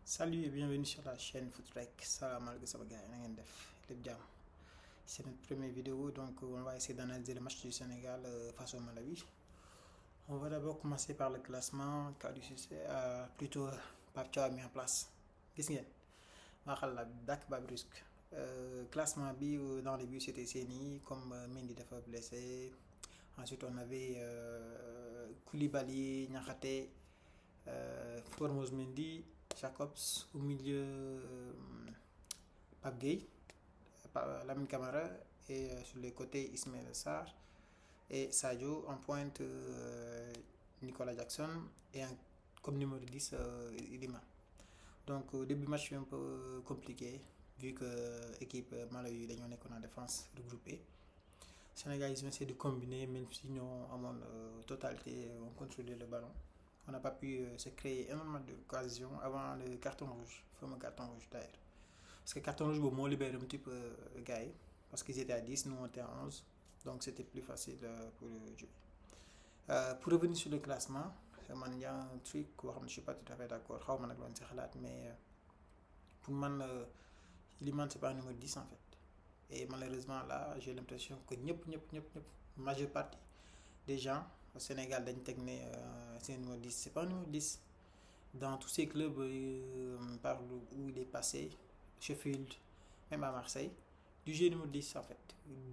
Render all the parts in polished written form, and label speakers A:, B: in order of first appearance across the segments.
A: Salut et bienvenue sur la chaîne Footrek. Salam alaikum sama gars yi na ngeen def lépp jàmm. C'est notre première vidéo donc on va essayer d'analyser le match du Sénégal face au Malawi. On va d'abord commencer par le classement car du succès plutôt Pape Thiaw a mis en place. Gis ngeen maa xam la dàkk ba brusque. Classement bi dans les buts c'était Seny comme Mendy dafa blessé. Ensuite on avait Koulibaly, Niakhaté, Formose Mendy, Jacobs au milieu, Pape Gueye, Lamine Camara et sur les côtés Ismaël Sarr et Sadio en pointe, Nicolas Jackson et comme numéro 10 Iliman. Donc au début match un peu compliqué vu que équipe Malawi dañoo nekkoon en défense regroupée. Sénégal ils ont essayé de combiner même si ñoo amoon totalité on contrôlait le ballon. On n'a pas pu se créer énormément d'occasions avant le carton rouge, le fameux carton rouge d'ailleurs. Parce que le carton rouge, bon, libéré un petit peu gars, parce qu'ils étaient à 10, nous on était à 11, donc c'était plus facile pour le jeu. Pour revenir sur le classement, il y a un truc, je ne suis pas tout à fait d'accord, mais pour moi, Iliman c'est pas un numéro 10 en fait. Et malheureusement là, j'ai l'impression que la majeure partie des gens au Sénégal c'est un numéro 10. C'est pas un numéro 10. Dans tous ces clubs par où il est passé, Sheffield, même à Marseille, du jeu numéro 10 en fait.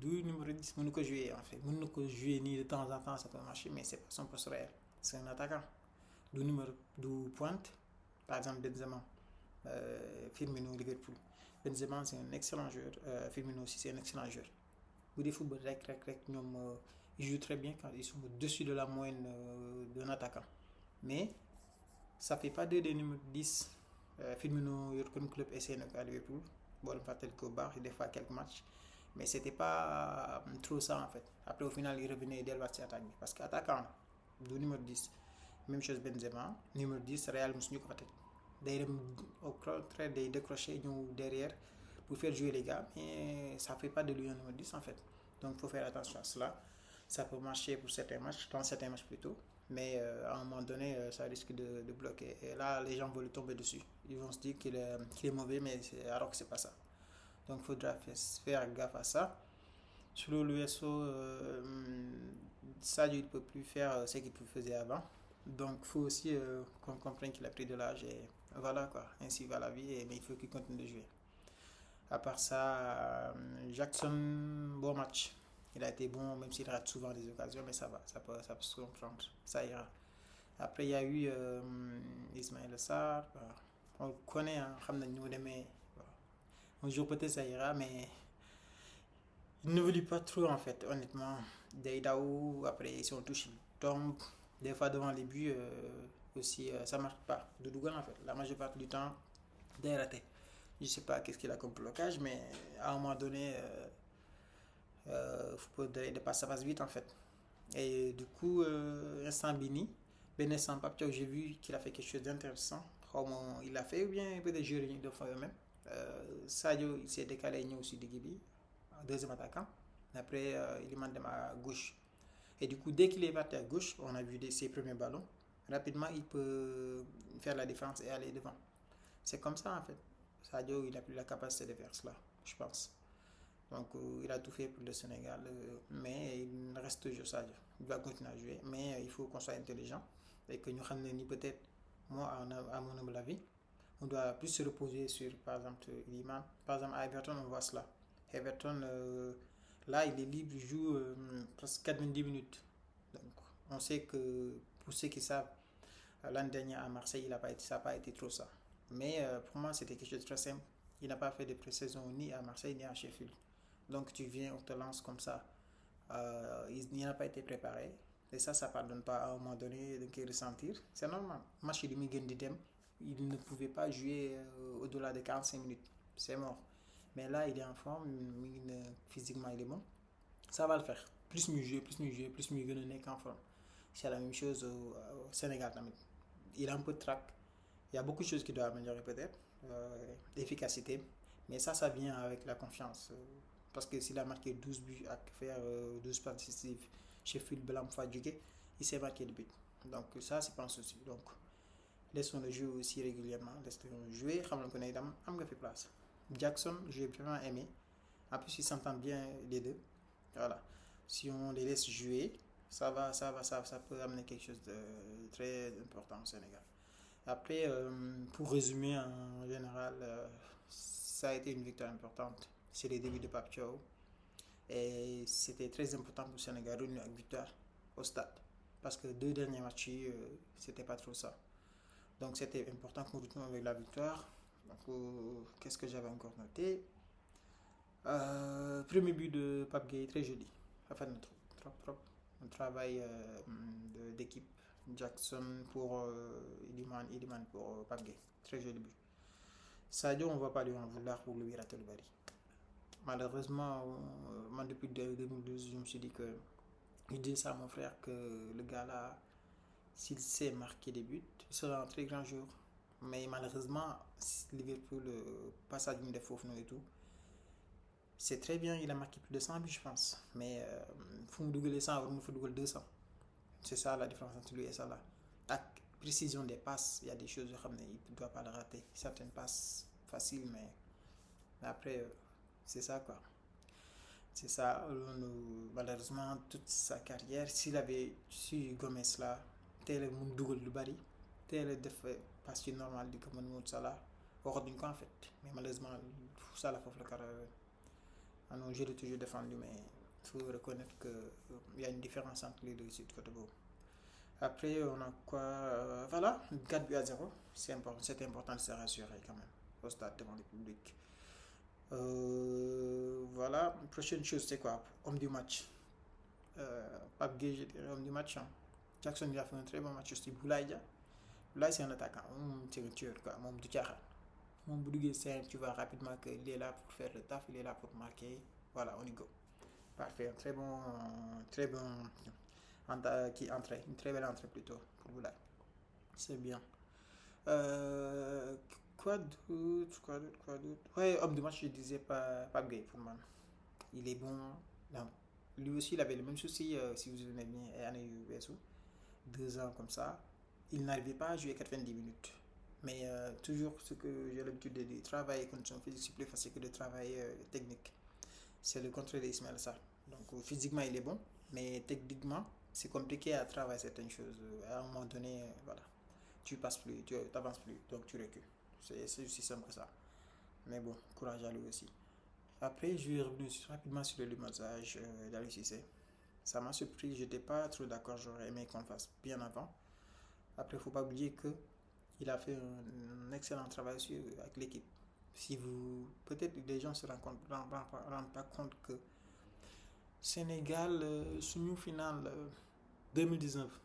A: Du numéro 10, on peut jouer en fait. On peut jouer ni de temps en temps, ça peut marcher, mais c'est pas son poste réel. C'est un attaquant. Du pointe, par exemple Benzema, Firmino, Liverpool. Benzema c'est un excellent joueur, Firmino aussi c'est un excellent joueur. Pour des football ils jouent très bien quand ils sont au-dessus de la moyenne d'un attaquant. Mais ça fait pas deux des numéros 10. Firmino yor kon club essayé na ko à Liverpool boo leen fàttali ko baax des fois quelques matchs mais c'était pas trop ça en fait. Après au final il revenait delluwaat ci attaque bi parce que attaquant du numéro 10. Même chose Benzema numéro 10 Real mosuñu ko fa teg day dem au contraire day décrocher ñëw derrière pour faire jouer les gars mais ça fait pas de lui un numéro 10 en fait. Donc faut faire attention à cela. Ça peut marcher pour certains matchs, dans certains matchs plutôt, mais à un moment donné, ça risque de bloquer. Et là, les gens veulent tomber dessus. Ils vont se dire qu'il est mauvais, mais alors que c'est pas ça. Donc il faudra faire gaffe à ça. Sur l'USO, Sadio ne peut plus faire ce qu'il faisait avant. Donc il faut aussi qu'on comprenne qu'il a pris de l'âge et voilà quoi. Ainsi va la vie, mais il faut qu'il continue de jouer. À part ça, Jackson, bon match. Il a été bon, même s'il rate souvent des occasions, mais ça va, ça peut se comprendre, ça ira. Après, il y a eu Ismaël Sarr, on le connaît, hein, mais un jour peut-être ça ira, mais il ne veut pas trop en fait, honnêtement. Deidao, après, si on touche, il tombe. Des fois devant les buts aussi, ça ne marche pas. De Dougan en fait, la majeure partie du temps, des ratés. Je ne sais pas qu'est-ce qu'il a comme blocage, mais à un moment donné, ça passe vite en fait. Et du coup, instant Bini, Ben instant Papio, j'ai vu qu'il a fait quelque chose d'intéressant. Comment il a fait, ou bien peut-être jury de fois même. Sadio, il s'est décalé aussi de Gibi, deuxième attaquant. Après, il m'a demandé à gauche. Et du coup, dès qu'il est parti à gauche, on a vu ses premiers ballons. Rapidement, il peut faire la différence et aller devant. C'est comme ça en fait. Sadio, il a plus la capacité de faire cela, je pense. Donc, il a tout fait pour le Sénégal, mais il reste toujours Sadio. Il va continuer à jouer, mais il faut qu'on soit intelligent et que nous savons peut-être, moi, à mon humble avis, on doit plus se reposer sur, par exemple, Iliman. Par exemple, à Everton, on voit cela. Everton, là, il est libre, il joue presque 90 minutes. Donc, on sait que, pour ceux qui savent, l'année dernière à Marseille, ça n'a pas été trop ça. Mais pour moi, c'était quelque chose de très simple. Il n'a pas fait de pré-saison ni à Marseille ni à Sheffield. Donc tu viens, on te lance comme ça. Il n'a pas été préparé. Et ça ne pardonne pas à un moment donné de ressentir. C'est normal. Match il ne pouvait pas jouer au-delà de 45 minutes. C'est mort. Mais là, il est en forme, physiquement, il est bon. Ça va le faire. Plus mieux jouer, plus mieux gagner qu'en forme. C'est la même chose au Sénégal. Il a un peu de trac. Il y a beaucoup de choses qui doivent améliorer peut-être. L'efficacité. Mais ça vient avec la confiance. Parce que s'il a marqué 12 buts à faire 12 participatifs chez Phil Blanc Fadjuke, il s'est marqué de buts. Donc ça, c'est pas un souci. Donc laissons-le jouer aussi régulièrement, laissons-le jouer, xam nga ne dam am nga fi place. Jackson, j'ai vraiment aimé. En plus, ils s'entendent bien les deux. Voilà. Si on les laisse jouer, ça peut amener quelque chose de très important au Sénégal. Après, pour résumer en général, ça a été une victoire importante. C'est les débuts de Pape Thiaw. Et c'était très important pour le Sénégal de une victoire au stade. Parce que deux derniers matchs, c'était pas trop ça. Donc c'était important qu'on retourne avec la victoire. Donc, qu'est-ce que j'avais encore noté? Premier but de Pape Gueye, très joli. Enfin, trop. Un travail d'équipe. Jackson pour Iliman pour Pape Gueye. Très joli but. Sadio, on ne va pas lui en vouloir pour lui rater le bari. Malheureusement, moi depuis 2012, je me suis dit que je dis ça à mon frère que le gars là, s'il sait marquer des buts, il sera un très grand jour. Mais malheureusement, Liverpool, passage de fauve et tout, c'est très bien, il a marqué plus de 100 buts, je pense. Mais il faut me doubler 100, il faut doubler 200. C'est ça la différence entre lui et ça là. La précision des passes, il y a des choses, il ne doit pas le rater. Certaines passes faciles, mais après, c'est ça quoi. C'est ça, malheureusement, toute sa carrière, s'il avait su Gomez là, tel le Dougal du Bari, tel le passe normal du Kamon Salah, aujourd'hui en fait. Mais malheureusement, ça la faut le carrière. Non, je l'ai toujours défendu, mais il faut reconnaître qu'il y a une différence entre les deux ici de côté. Après, on a quoi voilà, 4 buts à 0. C'était important de se rassurer quand même au stade devant le public. Voilà, prochaine chose, c'est quoi? Homme du match. Pape Gueye, je dirais homme du match. Hein. Jackson, il a fait un très bon match aussi. Boulaye, c'est un attaquant. C'est un tueur, quoi. Mon tu vois rapidement qu'il est là pour faire le taf, il est là pour marquer. Voilà, on y go. Parfait, un très bon une très belle entrée plutôt pour Boulaye. C'est bien. Quoi d'autre? Ouais, homme du match, je disais pas Gay pour moi. Il est bon. Non. Lui aussi, il avait le même souci, si vous vous souvenez bien, année USO. 2 ans comme ça. Il n'arrivait pas à jouer 90 minutes. Mais toujours ce que j'ai l'habitude de dire, travailler condition physique, c'est plus facile que de travailler technique. C'est le contraire d'Ismaël Sarr. Donc physiquement, il est bon, mais techniquement, c'est compliqué à travailler certaines choses. À un moment donné, voilà, tu passes plus, tu n'avances plus, donc tu recules. C'est aussi simple que ça. Mais bon, courage à lui aussi. Après, je vais revenir rapidement sur le limogeage d'Aliou Cissé. Ça m'a surpris, j'étais pas trop d'accord, j'aurais aimé qu'on le fasse bien avant. Après, il ne faut pas oublier qu'il a fait un excellent travail avec l'équipe. Si vous, peut-être les gens ne se rendent pas compte que Sénégal, sous finale 2019,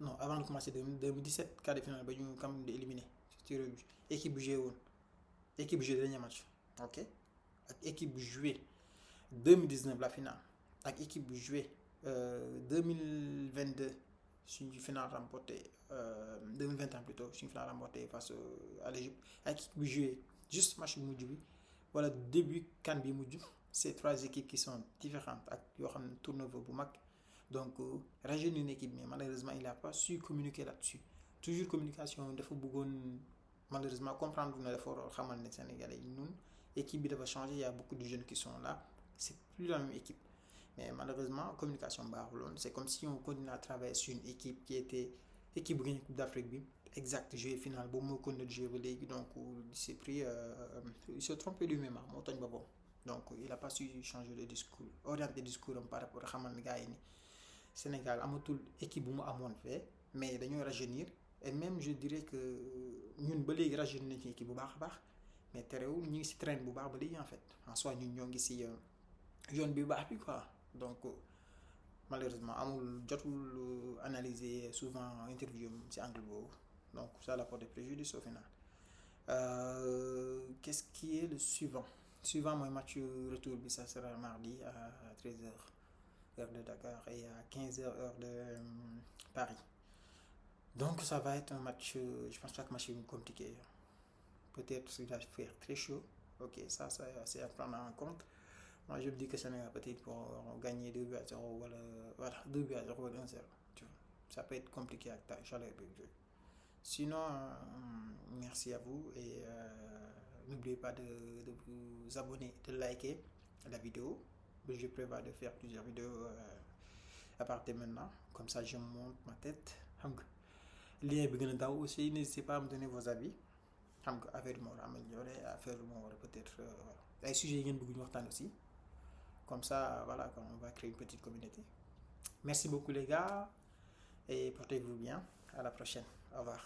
A: non, avant de commencer 2017, quart de finale, nous avons quand même éliminé. Équipe jouée, équipe jouée dernier match, ok? Équipe jouée 2019 la finale, avec équipe jouée 2022, c'est une finale remportée 2021 plutôt, c'est une finale remportée face à l'Égypte, avec équipe jouée juste match Moudjoubi. Voilà, début Canbi Moudjou, c'est 3 équipes qui sont différentes, avec un tournoi pour Mac. Donc, rajeunir une équipe, mais malheureusement, il n'a pas su communiquer là-dessus. Toujours communication, il faut malheureusement comprendre que l'effort des Sénégalais. Nous, l'équipe va changer, il y a beaucoup de jeunes qui sont là. C'est plus la même équipe. Mais malheureusement, communication c'est comme si on continue à travailler sur une équipe qui était équipe de Coupe d'Afrique. Exact, jeu final, bon, moi, connais le jeu, donc il s'est pris, il se trompe lui-même, donc il n'a pas su changer de discours, orienter le discours par rapport à Sénégal. Sénégal amatul équipe bu mu amoon fait mais dañoo rajeunir et même je dirais que ñun ba léegi rajeunir nañ ci équipe bu baax a baax mais terewul ñu ngi si train bu baax ba léegi en fait en soi ñun ñoo ngi si yoon bi baax bi quoi donc malheureusement amul jotul analyser souvent interview si angle boobu donc ça la porte préjudice au final. Qu'est-ce qui est le suivant mooy match retour bi ça sera mardi à 13h heure de Dakar et à 15h heure de Paris. Donc ça va être un match, je pense pas que match est compliqué. Peut-être qu'il va faire très chaud. Ok, ça c'est à prendre en compte. Moi je me dis que Sénégal peut-être pour gagner 2 buts à 0 voilà 2 buts à 0 ou 1-0. Tu vois. Ça peut être compliqué avec ta chaleur. Sinon, merci à vous et n'oubliez pas de vous abonner, de liker la vidéo. Je prévois de faire plusieurs vidéos à partir de maintenant. Comme ça, je monte ma tête. Lien bi gën a daw aussi, n'hésitez pas à me donner vos avis. xam nga affaire bi moo war a amélioré affaire bi moo war a peut-être ay sujets yi ngeen bëgg ñu waxtaan aussi. Comme ça, voilà, on va créer une petite communauté. Merci beaucoup les gars et portez-vous bien. À la prochaine. Au revoir.